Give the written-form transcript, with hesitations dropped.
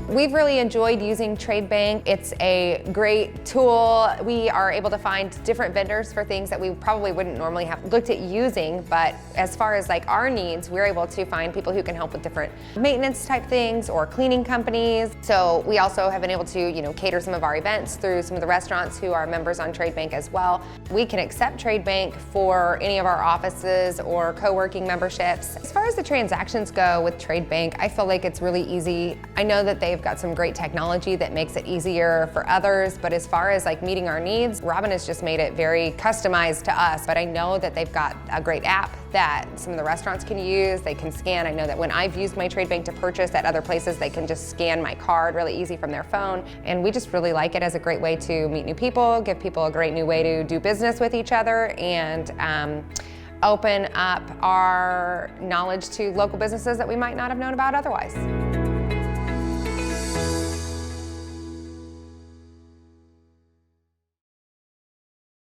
We've really enjoyed using Tradebank. It's a great tool. We are able to find different vendors for things that we probably wouldn't normally have looked at using, but as far as like our needs, we're able to find people who can help with different maintenance type things or cleaning companies. So we also have been able to, cater some of our events through some of the restaurants who are members on Tradebank as well. We can accept Tradebank for any of our offices or co-working memberships. As far as the transactions go with Tradebank, I feel like it's really easy. I know that they've got some great technology that makes it easier for others, but as far as like meeting our needs, Robin has just made it very customized to us. But I know that they've got a great app that some of the restaurants can use. They can scan. I know that when I've used my Tradebank to purchase at other places, they can just scan my card really easy from their phone. And we just really like it as a great way to meet new people, give people a great new way to do business with each other, and open up our knowledge to local businesses that we might not have known about otherwise.